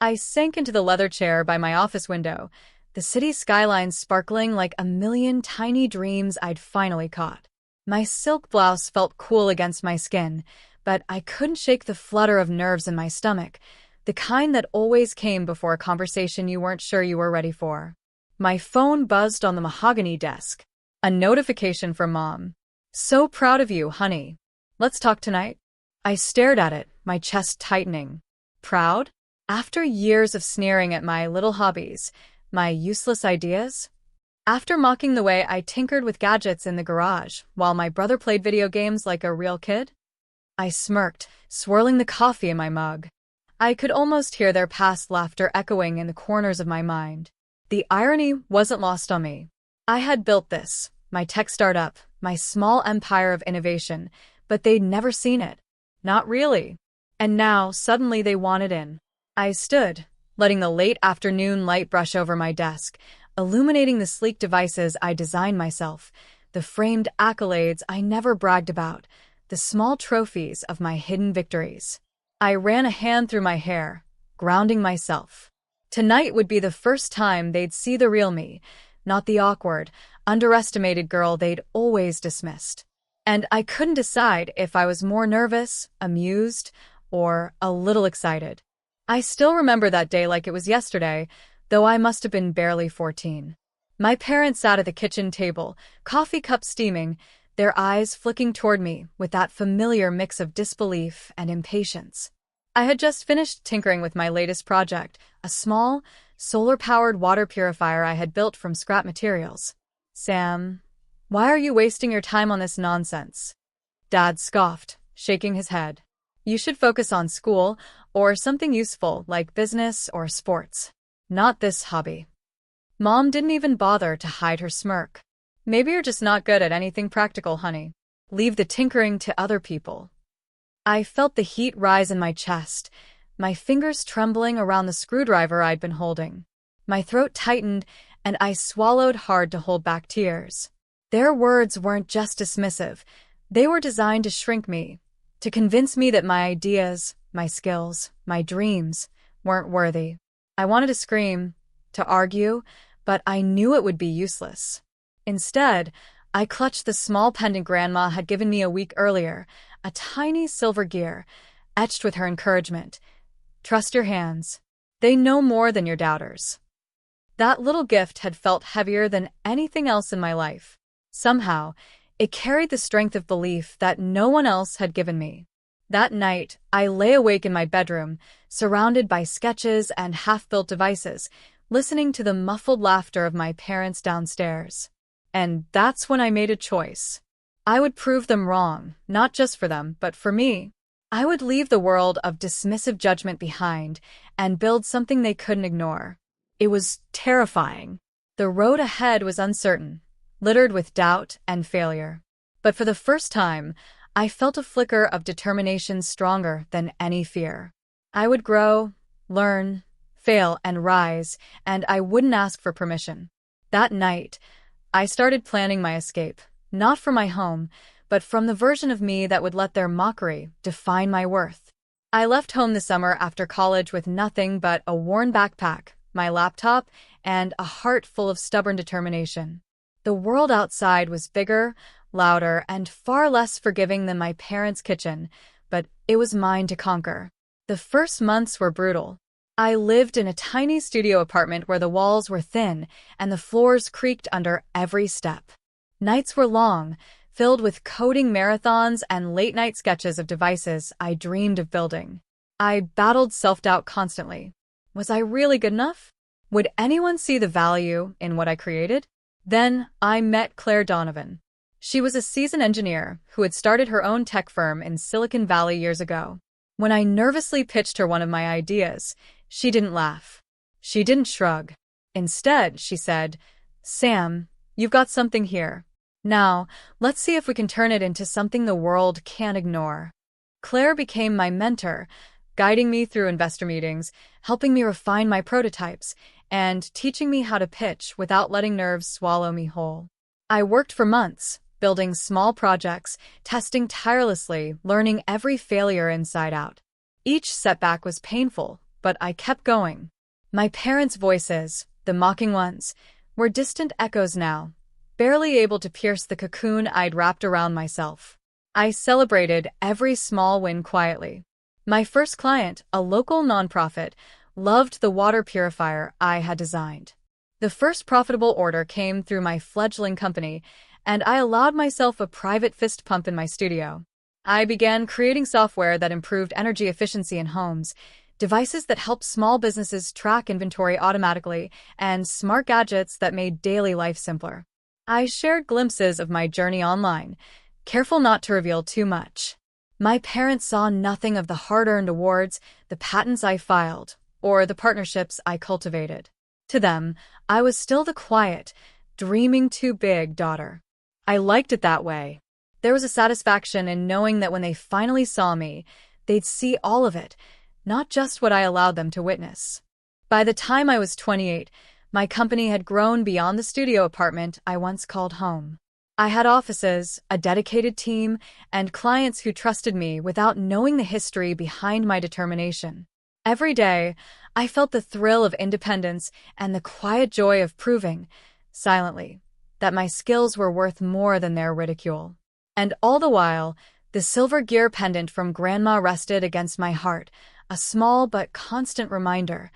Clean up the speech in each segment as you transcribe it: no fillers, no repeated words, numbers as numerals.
I sank into the leather chair by my office window, the city skyline sparkling like a million tiny dreams I'd finally caught. My silk blouse felt cool against my skin, but I couldn't shake the flutter of nerves in my stomach, the kind that always came before a conversation you weren't sure you were ready for. My phone buzzed on the mahogany desk. A notification from Mom. "So proud of you, honey. Let's talk tonight?" I stared at it, my chest tightening. Proud? After years of sneering at my little hobbies, my useless ideas? After mocking the way I tinkered with gadgets in the garage while my brother played video games like a real kid? I smirked, swirling the coffee in my mug. I could almost hear their past laughter echoing in the corners of my mind. The irony wasn't lost on me. I had built this, my tech startup, my small empire of innovation, but they'd never seen it. Not really. And now, suddenly they wanted in. I stood, letting the late afternoon light brush over my desk, illuminating the sleek devices I designed myself, the framed accolades I never bragged about, the small trophies of my hidden victories. I ran a hand through my hair, grounding myself. Tonight would be the first time they'd see the real me, not the awkward, underestimated girl they'd always dismissed. And I couldn't decide if I was more nervous, amused, or a little excited. I still remember that day like it was yesterday, though I must have been barely 14. My parents sat at the kitchen table, coffee cup steaming, their eyes flicking toward me with that familiar mix of disbelief and impatience. I had just finished tinkering with my latest project, a small, solar-powered water purifier I had built from scrap materials. "Sam, why are you wasting your time on this nonsense?" Dad scoffed, shaking his head. "You should focus on school or something useful like business or sports. Not this hobby." Mom didn't even bother to hide her smirk. "Maybe you're just not good at anything practical, honey. Leave the tinkering to other people." I felt the heat rise in my chest, my fingers trembling around the screwdriver I'd been holding. My throat tightened, and I swallowed hard to hold back tears. Their words weren't just dismissive. They were designed to shrink me, to convince me that my ideas, my skills, my dreams weren't worthy. I wanted to scream, to argue, but I knew it would be useless. Instead, I clutched the small pendant Grandma had given me a week earlier, a tiny silver gear, etched with her encouragement. "Trust your hands. They know more than your doubters." That little gift had felt heavier than anything else in my life. Somehow, it carried the strength of belief that no one else had given me. That night, I lay awake in my bedroom, surrounded by sketches and half-built devices, listening to the muffled laughter of my parents downstairs. And that's when I made a choice. I would prove them wrong, not just for them, but for me. I would leave the world of dismissive judgment behind and build something they couldn't ignore. It was terrifying. The road ahead was uncertain, littered with doubt and failure. But for the first time, I felt a flicker of determination stronger than any fear. I would grow, learn, fail, and rise, and I wouldn't ask for permission. That night, I started planning my escape, not from my home, but from the version of me that would let their mockery define my worth. I left home the summer after college with nothing but a worn backpack, my laptop, and a heart full of stubborn determination. The world outside was bigger, louder, and far less forgiving than my parents' kitchen, but it was mine to conquer. The first months were brutal. I lived in a tiny studio apartment where the walls were thin and the floors creaked under every step. Nights were long, filled with coding marathons and late-night sketches of devices I dreamed of building. I battled self-doubt constantly. Was I really good enough? Would anyone see the value in what I created? Then I met Claire Donovan. She was a seasoned engineer who had started her own tech firm in Silicon Valley years ago. When I nervously pitched her one of my ideas, she didn't laugh. She didn't shrug. Instead, she said, "Sam, you've got something here. Now, let's see if we can turn it into something the world can't ignore." Claire became my mentor, guiding me through investor meetings, helping me refine my prototypes, and teaching me how to pitch without letting nerves swallow me whole. I worked for months, building small projects, testing tirelessly, learning every failure inside out. Each setback was painful, but I kept going. My parents' voices, the mocking ones, were distant echoes now, barely able to pierce the cocoon I'd wrapped around myself. I celebrated every small win quietly. My first client, a local nonprofit, loved the water purifier I had designed. The first profitable order came through my fledgling company, and I allowed myself a private fist pump in my studio. I began creating software that improved energy efficiency in homes, devices that helped small businesses track inventory automatically, and smart gadgets that made daily life simpler. I shared glimpses of my journey online, careful not to reveal too much. My parents saw nothing of the hard-earned awards, the patents I filed, or the partnerships I cultivated. To them, I was still the quiet, dreaming too big daughter. I liked it that way. There was a satisfaction in knowing that when they finally saw me, they'd see all of it, not just what I allowed them to witness. By the time I was 28, my company had grown beyond the studio apartment I once called home. I had offices, a dedicated team, and clients who trusted me without knowing the history behind my determination. Every day, I felt the thrill of independence and the quiet joy of proving, silently, that my skills were worth more than their ridicule. And all the while, the silver gear pendant from Grandma rested against my heart, a small but constant reminder.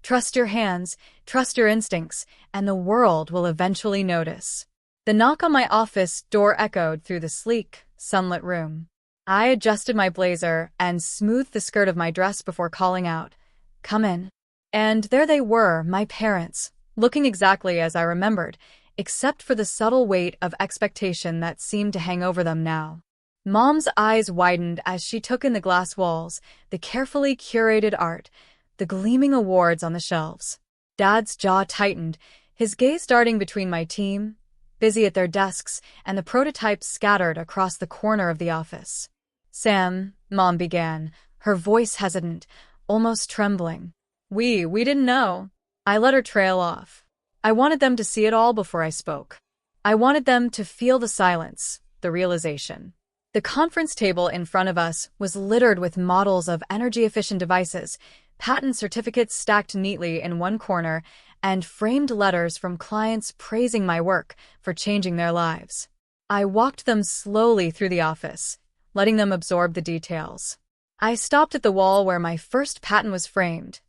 Trust your hands, trust your instincts, and the world will eventually notice. The knock on my office door echoed through the sleek, sunlit room. I adjusted my blazer and smoothed the skirt of my dress before calling out, "Come in." And there they were, my parents, looking exactly as I remembered, except for the subtle weight of expectation that seemed to hang over them now. Mom's eyes widened as she took in the glass walls, the carefully curated art, the gleaming awards on the shelves. Dad's jaw tightened, his gaze darting between my team, busy at their desks, and the prototypes scattered across the corner of the office. "Sam," Mom began, her voice hesitant, almost trembling. We didn't know." I let her trail off. I wanted them to see it all before I spoke. I wanted them to feel the silence, the realization. The conference table in front of us was littered with models of energy-efficient devices, patent certificates stacked neatly in one corner, and framed letters from clients praising my work for changing their lives. I walked them slowly through the office, letting them absorb the details. I stopped at the wall where my first patent was framed,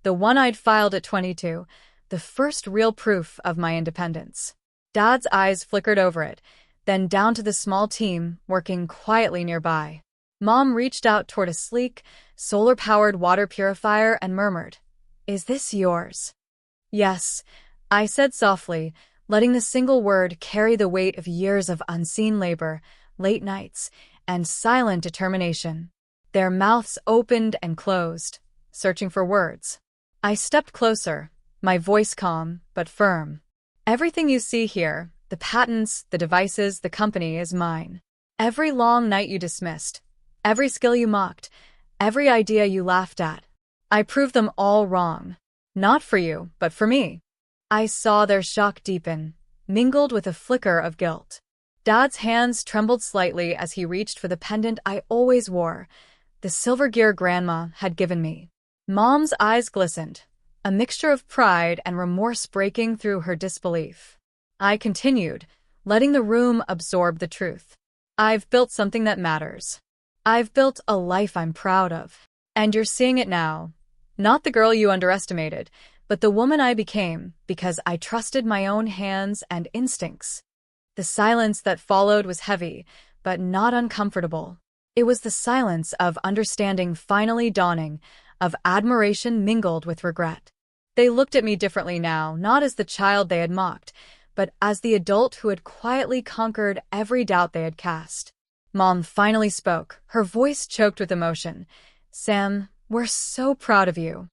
the one I'd filed at 22, the first real proof of my independence. Dad's eyes flickered over it, then down to the small team working quietly nearby. Mom reached out toward a sleek, solar-powered water purifier and murmured, "Is this yours?" "Yes," I said softly, letting the single word carry the weight of years of unseen labor, late nights, and silent determination. Their mouths opened and closed, searching for words. I stepped closer, my voice calm but firm. "Everything you see here, the patents, the devices, the company, is mine. Every long night you dismissed, every skill you mocked, every idea you laughed at, I proved them all wrong. Not for you, but for me." I saw their shock deepen, mingled with a flicker of guilt. Dad's hands trembled slightly as he reached for the pendant I always wore, the silver gear Grandma had given me. Mom's eyes glistened, a mixture of pride and remorse breaking through her disbelief. I continued, letting the room absorb the truth. "I've built something that matters. I've built a life I'm proud of. And you're seeing it now. Not the girl you underestimated, but the woman I became because I trusted my own hands and instincts." The silence that followed was heavy, but not uncomfortable. It was the silence of understanding finally dawning, of admiration mingled with regret. They looked at me differently now, not as the child they had mocked, but as the adult who had quietly conquered every doubt they had cast. Mom finally spoke, her voice choked with emotion. "Sam, we're so proud of you."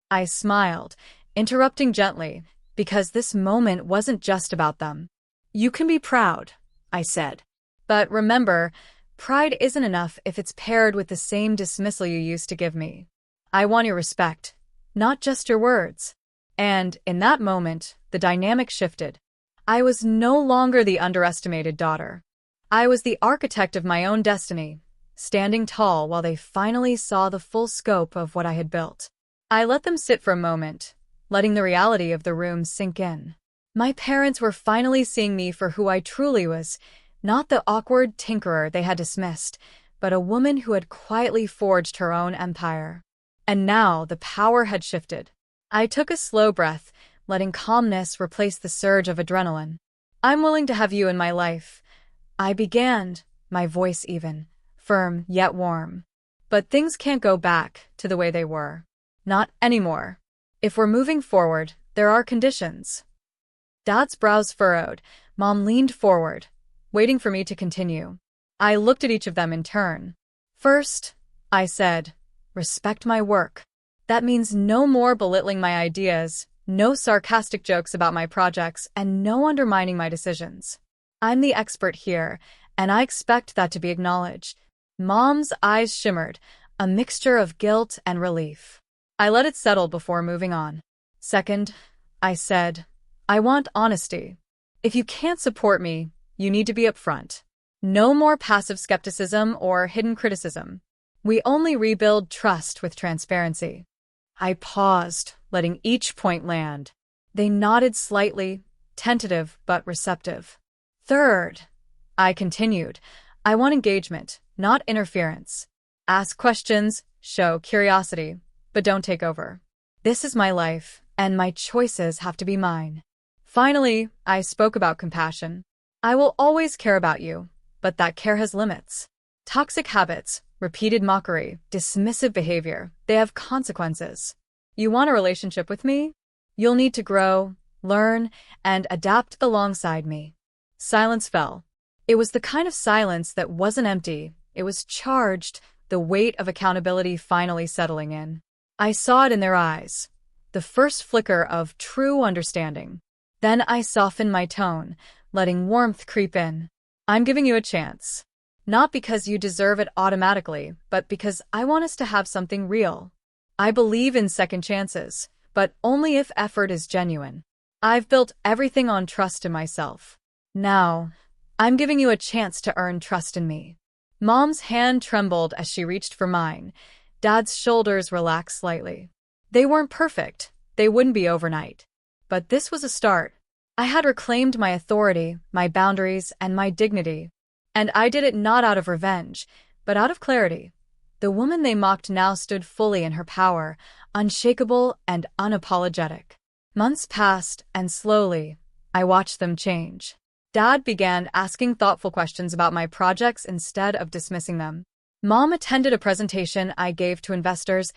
I smiled, interrupting gently, because this moment wasn't just about them. "You can be proud," I said. "But remember, pride isn't enough if it's paired with the same dismissal you used to give me. I want your respect, not just your words." And in that moment, the dynamic shifted. I was no longer the underestimated daughter. I was the architect of my own destiny, standing tall while they finally saw the full scope of what I had built. I let them sit for a moment, letting the reality of the room sink in. My parents were finally seeing me for who I truly was, not the awkward tinkerer they had dismissed, but a woman who had quietly forged her own empire. And now the power had shifted. I took a slow breath, letting calmness replace the surge of adrenaline. "I'm willing to have you in my life," I began, my voice even, firm yet warm. "But things can't go back to the way they were. Not anymore. If we're moving forward, there are conditions." Dad's brows furrowed. Mom leaned forward, waiting for me to continue. I looked at each of them in turn. "First," I said, "respect my work. That means no more belittling my ideas, no sarcastic jokes about my projects, and no undermining my decisions. I'm the expert here, and I expect that to be acknowledged." Mom's eyes shimmered, a mixture of guilt and relief. I let it settle before moving on. "Second," I said, "I want honesty. If you can't support me, you need to be upfront. No more passive skepticism or hidden criticism. We only rebuild trust with transparency." I paused, letting each point land. They nodded slightly, tentative but receptive. "Third," I continued, "I want engagement, not interference. Ask questions, show curiosity, but don't take over. This is my life, and my choices have to be mine." Finally, I spoke about compassion. "I will always care about you, but that care has limits. Toxic habits, repeated mockery, dismissive behavior, they have consequences. You want a relationship with me? You'll need to grow, learn, and adapt alongside me." Silence fell. It was the kind of silence that wasn't empty, it was charged, the weight of accountability finally settling in. I saw it in their eyes, the first flicker of true understanding. Then I softened my tone, letting warmth creep in. "I'm giving you a chance. Not because you deserve it automatically, but because I want us to have something real. I believe in second chances, but only if effort is genuine. I've built everything on trust in myself. Now, I'm giving you a chance to earn trust in me." Mom's hand trembled as she reached for mine. Dad's shoulders relaxed slightly. They weren't perfect. They wouldn't be overnight. But this was a start. I had reclaimed my authority, my boundaries, and my dignity. And I did it not out of revenge, but out of clarity. The woman they mocked now stood fully in her power, unshakable and unapologetic. Months passed, and slowly, I watched them change. Dad began asking thoughtful questions about my projects instead of dismissing them. Mom attended a presentation I gave to investors,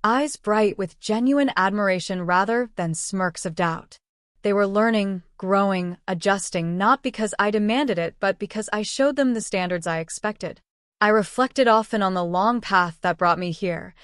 eyes bright with genuine admiration rather than smirks of doubt. They were learning, growing, adjusting, not because I demanded it, but because I showed them the standards I expected. I reflected often on the long path that brought me here,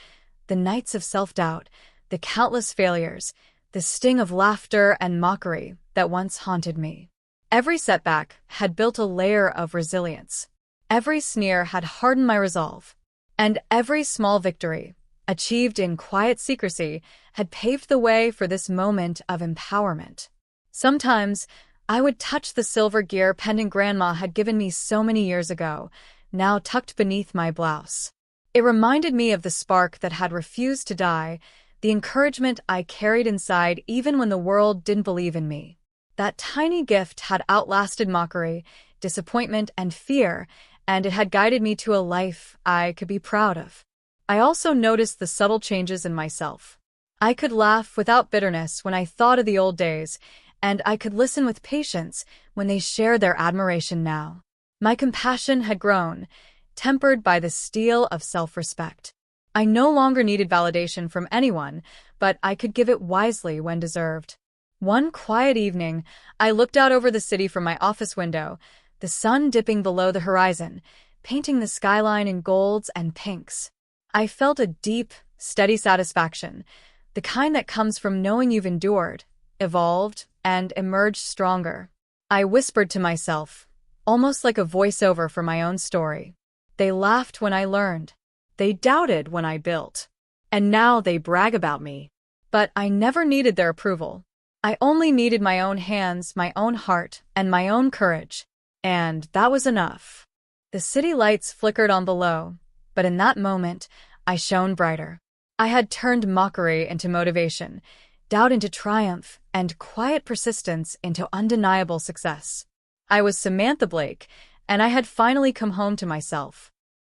the nights of self-doubt, the countless failures, the sting of laughter and mockery that once haunted me. Every setback had built a layer of resilience. Every sneer had hardened my resolve. And every small victory, achieved in quiet secrecy, had paved the way for this moment of empowerment. Sometimes, I would touch the silver gear pendant Grandma had given me so many years ago, now tucked beneath my blouse. It reminded me of the spark that had refused to die, the encouragement I carried inside even when the world didn't believe in me. That tiny gift had outlasted mockery, disappointment, and fear, and it had guided me to a life I could be proud of. I also noticed the subtle changes in myself. I could laugh without bitterness when I thought of the old days, and I could listen with patience when they shared their admiration now. My compassion had grown, tempered by the steel of self-respect. I no longer needed validation from anyone, but I could give it wisely when deserved. One quiet evening, I looked out over the city from my office window, the sun dipping below the horizon, painting the skyline in golds and pinks. I felt a deep, steady satisfaction, the kind that comes from knowing you've endured, evolved, and emerged stronger. I whispered to myself, almost like a voiceover for my own story. They laughed when I learned. They doubted when I built. And now they brag about me. But I never needed their approval. I only needed my own hands, my own heart, and my own courage. And that was enough. The city lights flickered on below, But in that moment, I shone brighter. I had turned mockery into motivation, doubt into triumph, and quiet persistence into undeniable success. I was Samantha Blake, and I had finally come home to myself.